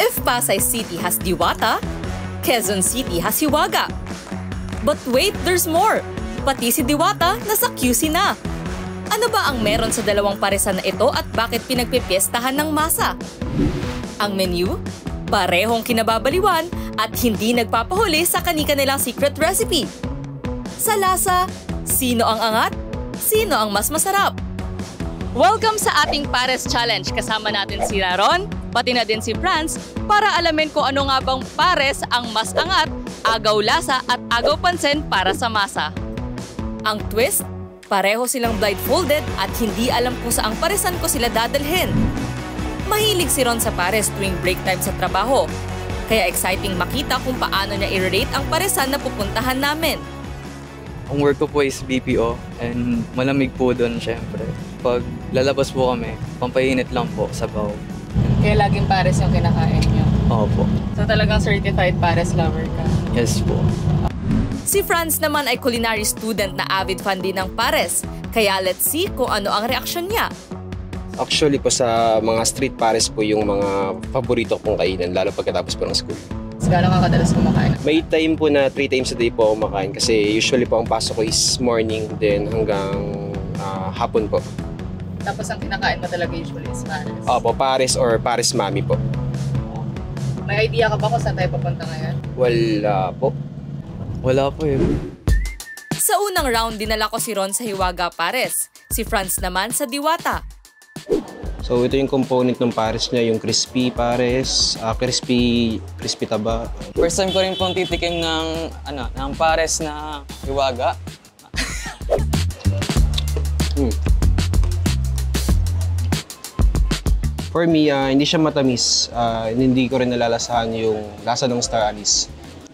If Pasay City has Diwata, Quezon City has Hiwaga. But wait, there's more! Pati si Diwata nasa QC na. Ano ba ang meron sa dalawang paresan na ito at bakit pinagpipiestahan ng masa? Ang menu? Parehong kinababaliwan at hindi nagpapahuli sa kani-kanilang secret recipe. Sa lasa, sino ang angat? Sino ang mas masarap? Welcome sa ating Pares Challenge. Kasama natin si Raron, pati na din si Franz, para alamin kung ano nga bang pares ang mas angat, agaw lasa at agaw pansin para sa masa. Ang twist? Pareho silang blindfolded at hindi alam kung saang paresan ko sila dadalhin. Mahilig si Ron sa pares tuwing break time sa trabaho. Kaya exciting makita kung paano niya i-rate ang paresan na pupuntahan namin. Ang work ko po is BPO and malamig po doon syempre. Pag lalabas po kami, pampainit lang po sa baw. Kaya laging pares yung kinakain niyo? Opo. So talagang certified pares lover ka? Yes po. Si Franz naman ay culinary student na avid fan din ng pares. Kaya let's see kung ano ang reaksyon niya. Actually po sa mga street pares po yung mga paborito kong kainan, lalo pagkatapos po ng school. Gano'n ka kadalas kumakain? May time po na 3 times a day po ako kumakain kasi usually po ang pasok ko is morning then hanggang hapon po. Tapos ang kinakain mo talaga usually is pares? Opo, pares or pares mami po. May idea ka ba kung saan tayo papunta ngayon? Wala po. Wala po eh. Sa unang round, dinala ko si Ron sa Hiwaga Pares. Si Franz naman sa Diwata. So ito yung component ng pares niya, yung crispy pares, crispy taba. First time ko rin pong titikim ng pares na Hiwaga. For me, hindi siya matamis. Hindi ko rin nalalasahan yung lasa ng star anise.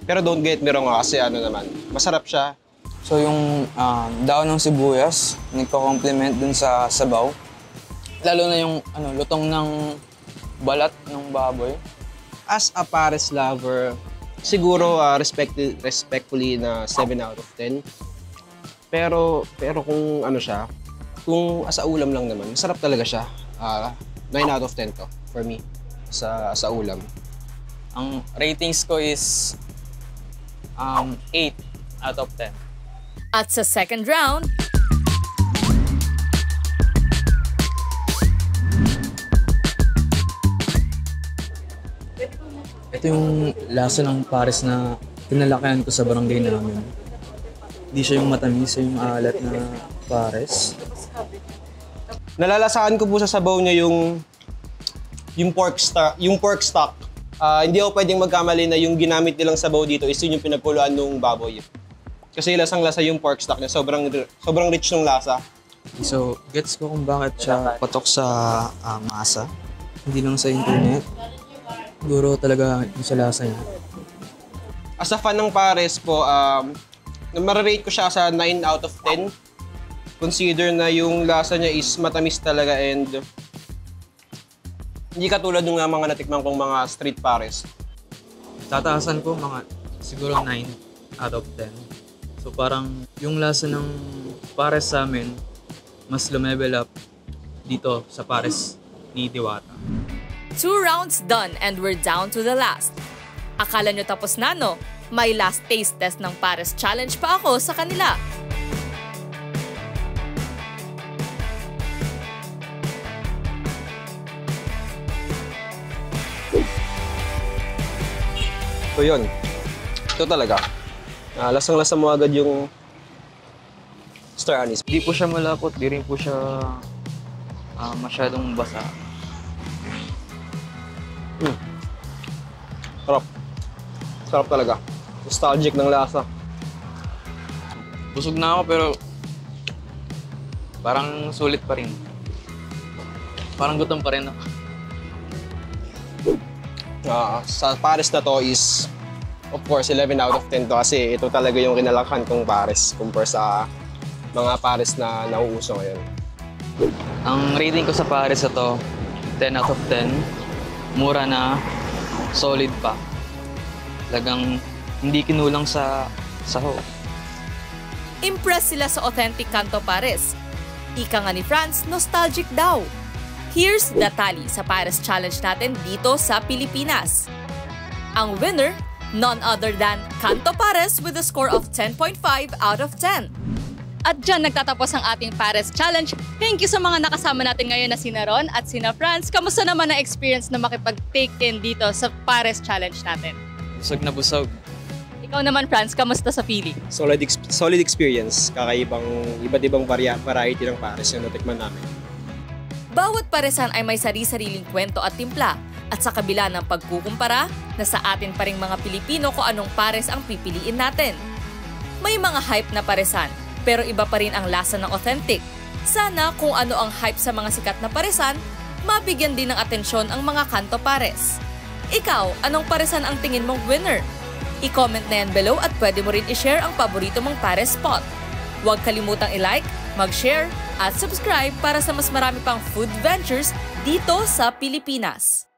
Pero don't get me wrong kasi naman, masarap siya. So yung daon ng sibuyas, nagko-complement dun sa sabaw. Lalo na yung lutong ng balat ng baboy. As a pares lover, siguro respectfully na 7 out of 10. Pero kung siya, kung sa ulam lang naman, masarap talaga siya. 9 out of 10 to for me sa ulam. Ang ratings ko is 8 out of 10. At sa second round, Ito yung lasa ng pares na tinalakihan ko sa barangay namin. Hindi siya yung matamis, yung alat na pares. Nalalasahan ko po sa sabaw niya yung pork stock. Hindi ako pwedeng magkamali na yung ginamit nilang sabaw dito is yun yung pinagkuluan ng baboy. Kasi lasang-lasa yung pork stock niya, sobrang rich ng lasa. So, gets ko kung bakit siya patok sa masa. Hindi lang sa internet. Siguro talaga yung sa lasa niya. As a fan ng pares po, mararate ko siya sa 9 out of 10. Consider na yung lasa niya is matamis talaga and hindi katulad ng mga natikman kong mga street pares. Tataasan ko siguro 9 out of 10. So parang yung lasa ng pares sa amin, mas lumevel up dito sa pares ni Diwata. 2 rounds done and we're down to the last. Akala nyo tapos na, no? May last taste test ng Pares Challenge pa ako sa kanila. So yun, ito talaga. Lasang-lasa mo agad yung star anise. Di po siya malapot, di rin po siya masyadong basa. Sarap. Sarap talaga. Nostalgic ng lasa. Busog na ako pero parang sulit pa rin. Parang gutom pa rin ako. Sa pares na to is, of course, 11 out of 10 to kasi ito talaga yung kinalakhan kong pares compare sa mga pares na nauuso ngayon. Ang rating ko sa pares na to, 10 out of 10. Mura na, solid pa. Talagang hindi kinulang sa saho. Impressed sila sa authentic Kanto Pares. Ika nga ni Franz, nostalgic daw. Here's the tally sa Pares Challenge natin dito sa Pilipinas. Ang winner, none other than Canto Pares with a score of 10.5 out of 10. At dyan nagtatapos ang ating Pares Challenge. Thank you sa mga nakasama natin ngayon na sina Ron at sina Franz. Kamusta naman ang experience na makipag-take in dito sa Pares Challenge natin? Busog na busog. Ikaw naman, Franz, kamusta sa feeling? Solid experience. Iba't ibang variety ng pares yung natikman namin. Bawat paresan ay may sari-sariling kwento at timpla. At sa kabila ng pagkukumpara, nasa atin pa ring mga Pilipino kung anong pares ang pipiliin natin. May mga hype na paresan, pero iba pa rin ang lasa ng authentic. Sana kung ano ang hype sa mga sikat na paresan, mabigyan din ng atensyon ang mga Canto Pares. Ikaw, anong paresan ang tingin mong winner? I-comment na yan below at pwede mo rin i-share ang paborito mong pares spot. Huwag kalimutang i-like, mag-share, at subscribe para sa mas marami pang food ventures dito sa Pilipinas.